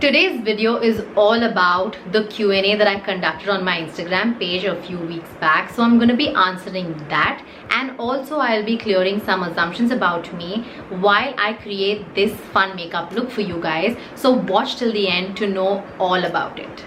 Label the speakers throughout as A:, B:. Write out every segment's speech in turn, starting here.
A: Today's video is all about the Q&A that I conducted on my Instagram page a few weeks back. So I'm going to be answering that, and also I'll be clearing some assumptions about me while I create this fun makeup look for you guys. So watch till the end to know all about it.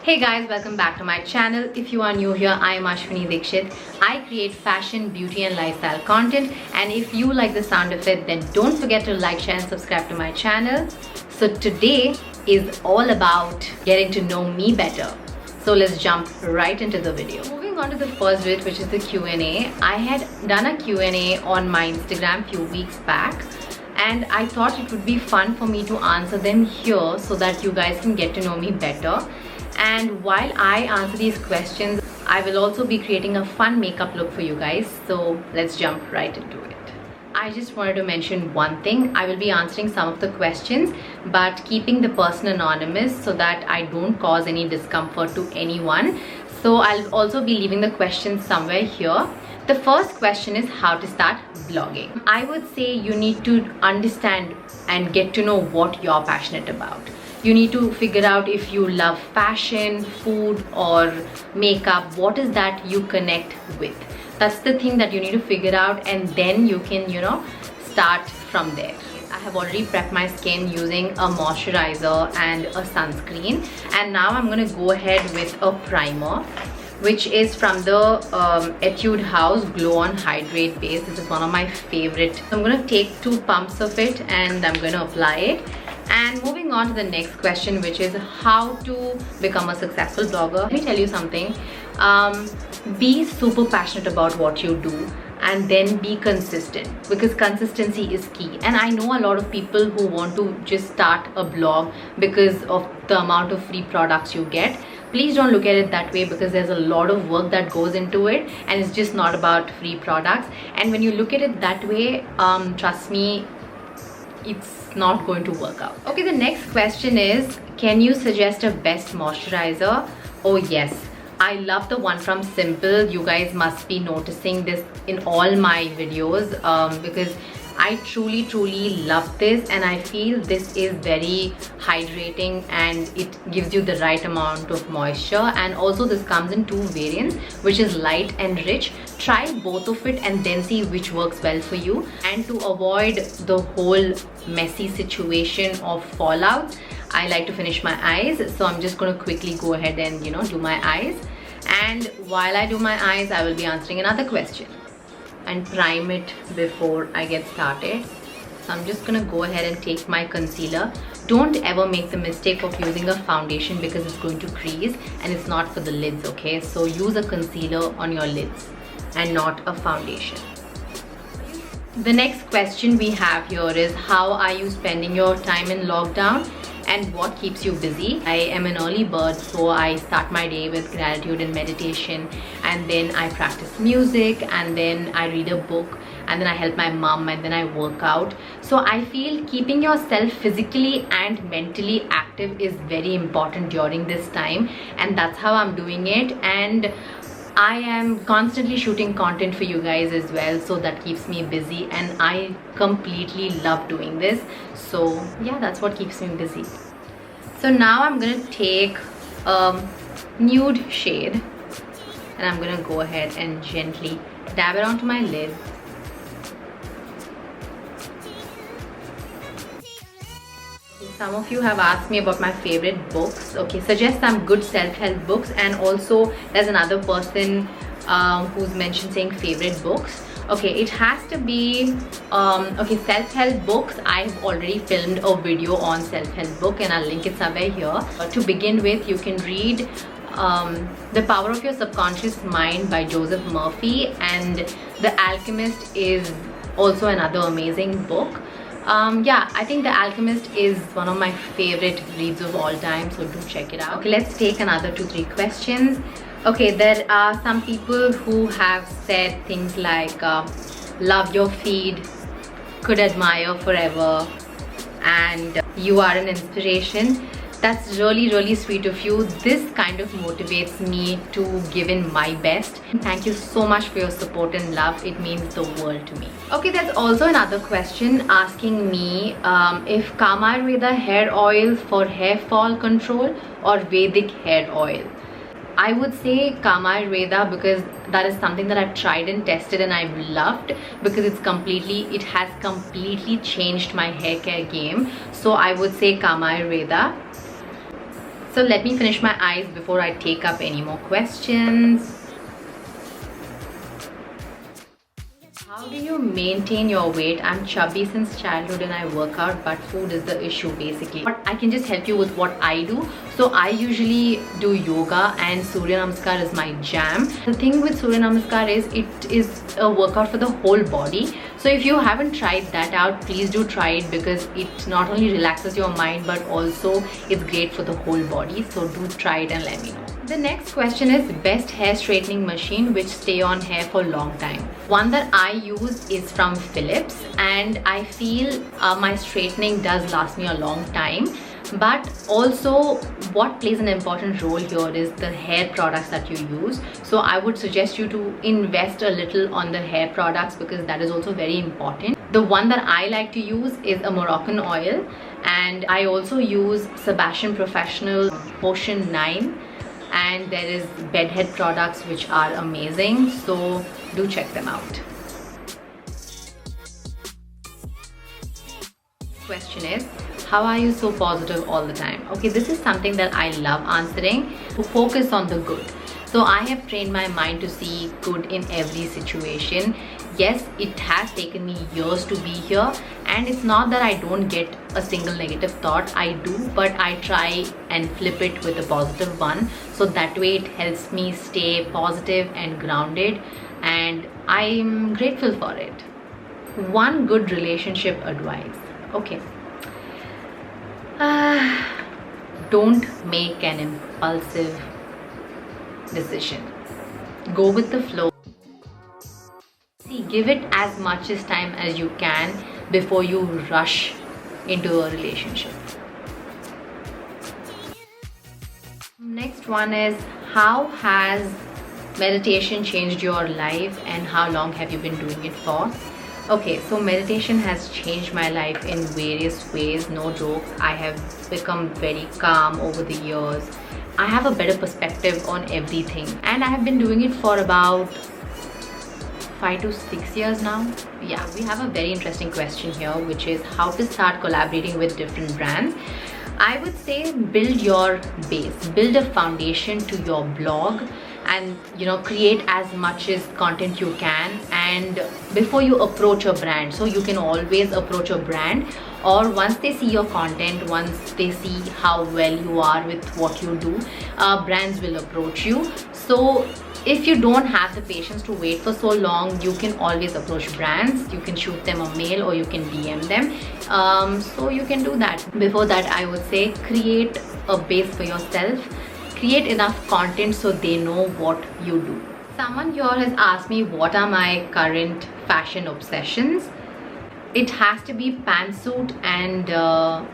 A: Hey guys, welcome back to my channel. If you are new here, I am Ashwini Dikshit. I create fashion, beauty and lifestyle content, and if you like the sound of it, then don't forget to like, share and subscribe to my channel. So today is all about getting to know me better. So let's jump right into the video. Moving on to the first bit, which is the Q&A. I had done a Q&A on my Instagram a few weeks back, and I thought it would be fun for me to answer them here so that you guys can get to know me better. And while I answer these questions, I will also be creating a fun makeup look for you guys. So let's jump right into it. I just wanted to mention one thing. I will be answering some of the questions, but keeping the person anonymous so that I don't cause any discomfort to anyone. So I'll also be leaving the questions somewhere here. The first question is how to start vlogging. I would say you need to understand and get to know what you're passionate about. You need to figure out if you love fashion, food or makeup. What is that you connect with? That's the thing that you need to figure out, and then you can, start from there. I have already prepped my skin using a moisturizer and a sunscreen, and now I'm going to go ahead with a primer, which is from the Etude House Glow On Hydrate base. This is one of my favorite. I'm going to take 2 pumps of it and I'm going to apply it. And moving on to the next question, which is how to become a successful blogger. Let me tell you something. Be super passionate about what you do, and then be consistent, because consistency is key. And I know a lot of people who want to just start a blog because of the amount of free products you get. Please don't look at it that way, because there's a lot of work that goes into it, and it's just not about free products. And when you look at it that way, trust me, it's not going to work out. Okay, the next question is, can you suggest a best moisturizer? Oh yes, I love the one from Simple. You guys must be noticing this in all my videos, because I truly love this, and I feel this is very hydrating and it gives you the right amount of moisture. And also this comes in 2 variants, which is light and rich. Try both of it and then see which works well for you. And to avoid the whole messy situation of fallout, I like to finish my eyes, so I'm just going to quickly go ahead and do my eyes. And while I do my eyes, I will be answering another question and prime it before I get started. So I'm just gonna go ahead and take my concealer. Don't ever make the mistake of using a foundation, because it's going to crease and it's not for the lids, okay? So use a concealer on your lids and not a foundation. The next question we have here is, how are you spending your time in lockdown and what keeps you busy? I am an early bird, so I start my day with gratitude and meditation, and then I practice music, and then I read a book, and then I help my mom, and then I work out. So I feel keeping yourself physically and mentally active is very important during this time, and that's how I'm doing it. And I am constantly shooting content for you guys as well, so that keeps me busy, and I completely love doing this. So yeah, that's what keeps me busy. So now I'm gonna take a nude shade, and I'm gonna go ahead and gently dab it onto my lid. Some of you have asked me about my favorite books. Okay, suggest some good self-help books, and also there's another person who's mentioned saying favorite books. Okay, it has to be okay, self-help books. I've already filmed a video on self-help book, and I'll link it somewhere here. To begin with, you can read The Power of Your Subconscious Mind by Joseph Murphy, and The Alchemist is also another amazing book. Yeah, I think The Alchemist is one of my favorite reads of all time, so do check it out. Okay, let's take another 2-3 questions. Okay, there are some people who have said things like love your feed, could admire forever, and you are an inspiration. That's really sweet of you. This kind of motivates me to give in my best. Thank you so much for your support and love. It means the world to me. Okay, there's also another question asking me if Kama Ayurveda hair oil for hair fall control or Vedic hair oil. I would say Kama Ayurveda because that is something that I've tried and tested and I've loved, because it has completely changed my hair care game. So I would say Kama Ayurveda. So let me finish my eyes before I take up any more questions. How do you maintain your weight? I'm chubby since childhood and I work out, but food is the issue basically. But I can just help you with what I do. So I usually do yoga and Surya Namaskar is my jam. The thing with Surya Namaskar is it is a workout for the whole body. So if you haven't tried that out, please do try it, because it not only relaxes your mind but also it's great for the whole body. So do try it and let me know. The next question is best hair straightening machine which stay on hair for a long time. One that I use is from Philips, and I feel my straightening does last me a long time. But also what plays an important role here is the hair products that you use. So I would suggest you to invest a little on the hair products, because that is also very important. The one that I like to use is a Moroccan oil, and I also use Sebastian Professional Potion 9, and there is bedhead products which are amazing, so do check them out. Question is, how are you so positive all the time? Okay, this is something that I love answering. To focus on the good. So I have trained my mind to see good in every situation. Yes, it has taken me years to be here, and it's not that I don't get a single negative thought. I do, but I try and flip it with a positive one, so that way it helps me stay positive and grounded, and I'm grateful for it. One good relationship advice. Okay. Don't make an impulsive decision. Go with the flow. See, give it as much as time as you can before you rush into a relationship. Next one is, how has meditation changed your life and how long have you been doing it for? Okay, so meditation has changed my life in various ways, no joke. I have become very calm over the years. I have a better perspective on everything, and I have been doing it for about 5 to 6 years now. Yeah, we have a very interesting question here, which is how to start collaborating with different brands. I would say build your base, build a foundation to your blog, and create as much as content you can, and before you approach a brand. So you can always approach a brand, or once they see your content, once they see how well you are with what you do, brands will approach you. So if you don't have the patience to wait for so long, you can always approach brands. You can shoot them a mail or you can DM them. So you can do that. Before that, I would say create a base for yourself. Create enough content so they know what you do. Someone here has asked me what are my current fashion obsessions. It has to be pantsuit and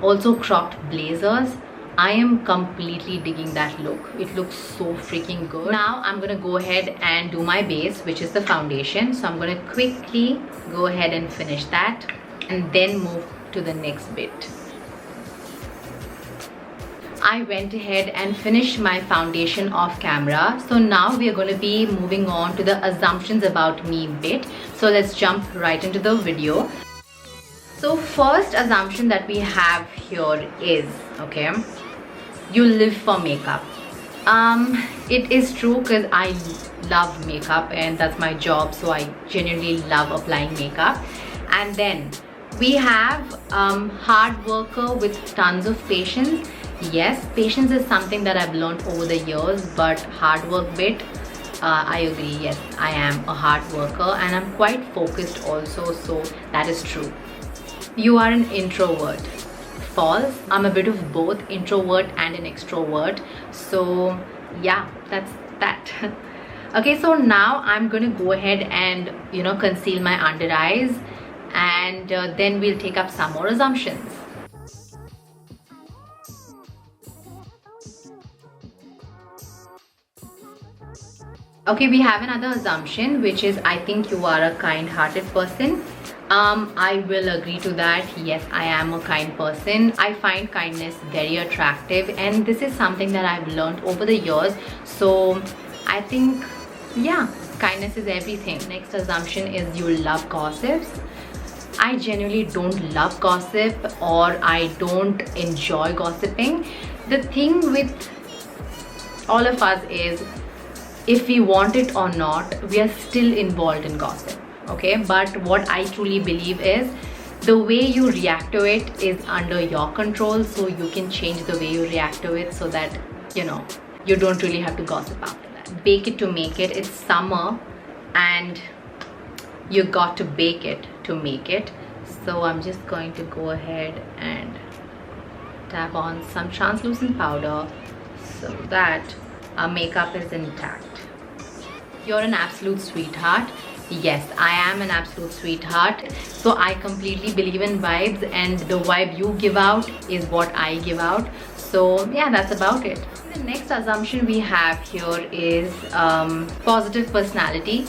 A: also cropped blazers. I am completely digging that look. It looks so freaking good. Now I'm gonna go ahead and do my base, which is the foundation. So I'm gonna quickly go ahead and finish that and then move to the next bit. I went ahead and finished my foundation off camera. So now we are going to be moving on to the assumptions about me bit. So let's jump right into the video. So first assumption that we have here is, okay, you live for makeup. It is true, because I love makeup and that's my job. So I genuinely love applying makeup. And then we have hard worker with tons of patience. Yes, patience is something that I've learned over the years, but hard work bit, I agree. Yes, I am a hard worker and I'm quite focused also, so that is true. You are an introvert. False. I'm a bit of both, introvert and an extrovert. So yeah, that's that. Okay, so now I'm gonna go ahead and conceal my under eyes, and then we'll take up some more assumptions. Okay, we have another assumption, which is I think you are a kind-hearted person. I will agree to that. Yes, I am a kind person. I find kindness very attractive, and this is something that I've learned over the years. So I think, yeah, kindness is everything. Next assumption is you love gossips. I genuinely don't love gossip, or I don't enjoy gossiping. The thing with all of us is, if we want it or not, we are still involved in gossip. Okay, but what I truly believe is the way you react to it is under your control, so you can change the way you react to it so that you don't really have to gossip after that. Bake it to make it. It's summer and you got to bake it to make it. So I'm just going to go ahead and tap on some translucent powder so that our makeup is intact. You're an absolute sweetheart. Yes, I am an absolute sweetheart. So I completely believe in vibes, and the vibe you give out is what I give out. So yeah, that's about it. The next assumption we have here is positive personality.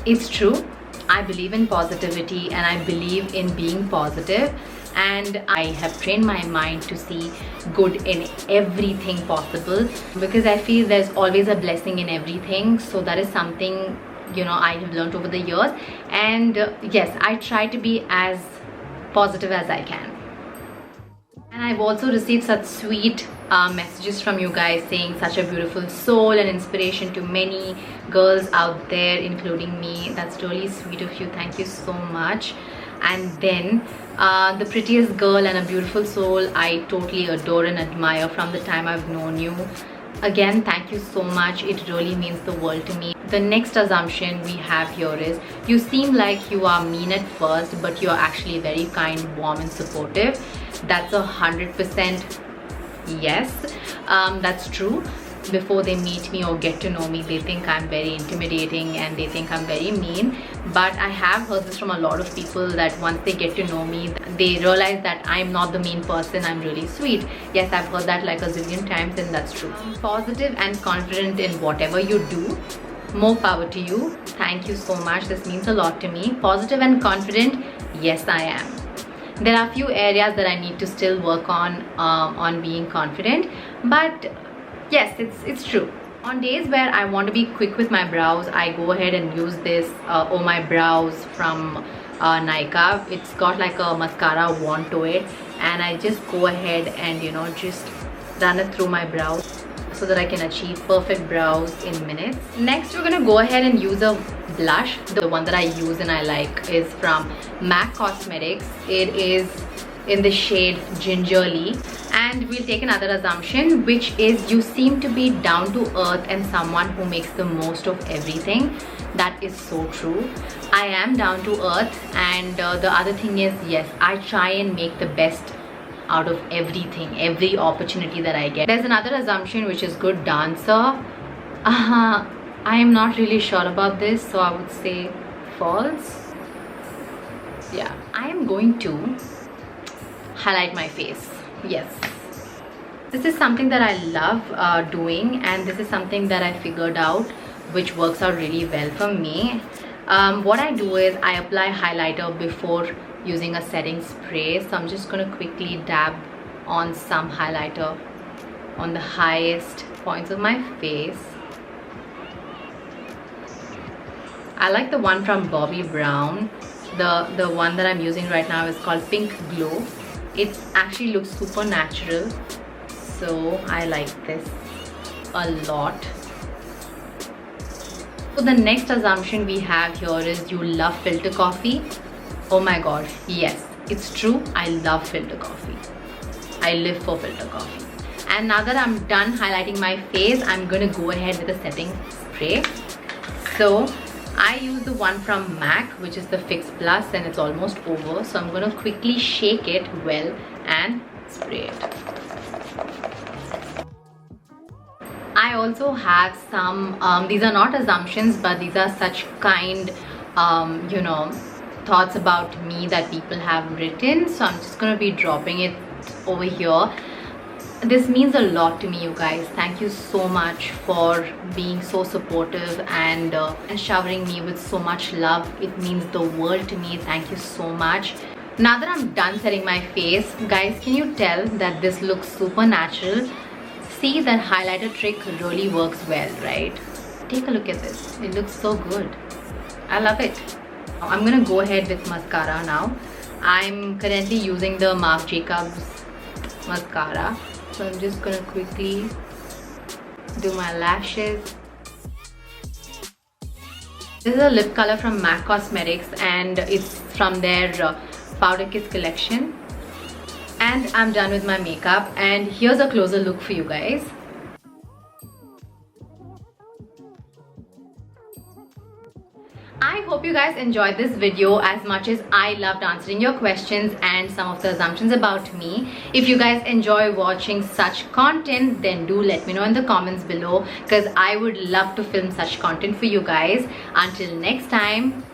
A: It's true. I believe in positivity and I believe in being positive, and I have trained my mind to see good in everything possible, because I feel there's always a blessing in everything. So that is something I have learned over the years, and yes, I try to be as positive as I can. And I've also received such sweet messages from you guys saying such a beautiful soul and inspiration to many girls out there, including me. That's really sweet of you. Thank you so much. And then the prettiest girl and a beautiful soul I totally adore and admire from the time I've known you. Again, thank you so much. It really means the world to me. The next assumption we have here is you seem like you are mean at first, but you're actually very kind, warm and supportive. That's 100% yes. That's true. Before they meet me or get to know me, they think I'm very intimidating and they think I'm very mean. But I have heard this from a lot of people, that once they get to know me, they realize that I'm not the mean person, I'm really sweet. Yes, I've heard that like a zillion times, and that's true. Positive and confident in whatever you do. More power to you. Thank you so much. This means a lot to me. Positive and confident, yes, I am. There are a few areas that I need to still work on being confident, but yes, it's true. On days where I want to be quick with my brows, I go ahead and use this Oh My Brows from Nykaa. It's got like a mascara wand to it, and I just go ahead and just run it through my brows so that I can achieve perfect brows in minutes. Next, we're gonna go ahead and use a blush. The one that I use and I like is from MAC Cosmetics. It is in the shade Gingerly. And we'll take another assumption, which is you seem to be down to earth and someone who makes the most of everything. That is so true. I am down to earth, and the other thing is, yes, I try and make the best out of everything, every opportunity that I get. There's another assumption, which is good dancer. I am not really sure about this, so I would say false. Yeah, I am going to highlight my face. Yes, this is something that I love doing, and this is something that I figured out which works out really well for me. What I do is I apply highlighter before using a setting spray. So I'm just going to quickly dab on some highlighter on the highest points of my face. I like the one from Bobbi Brown. The one that I'm using right now is called Pink Glow. It actually looks super natural, so I like this a lot. So the next assumption we have here is you love filter coffee. Oh my god, yes, it's true. I love filter coffee. I live for filter coffee. And now that I'm done highlighting my face, I'm gonna go ahead with a setting spray. So I use the one from MAC, which is the Fix Plus, and it's almost over. So I'm gonna quickly shake it well and spray it. I also have some, these are not assumptions, but these are such kind, thoughts about me that people have written. So I'm just gonna be dropping it over here. this means a lot to me, you guys. Thank you so much for being so supportive and showering me with so much love. It means the world to me. Thank you so much. Now that I'm done setting my face, guys, can you tell that this looks super natural? See, that highlighter trick really works well, right? Take a look at this. It looks so good. I love it. I'm gonna go ahead with mascara now. I'm currently using the Marc Jacobs mascara. So I'm just gonna quickly do my lashes. This is a lip color from MAC Cosmetics and it's from their Powder Kiss collection. And I'm done with my makeup, and here's a closer look for you guys. I hope you guys enjoyed this video as much as I loved answering your questions and some of the assumptions about me. If you guys enjoy watching such content, then do let me know in the comments below, because I would love to film such content for you guys. Until next time,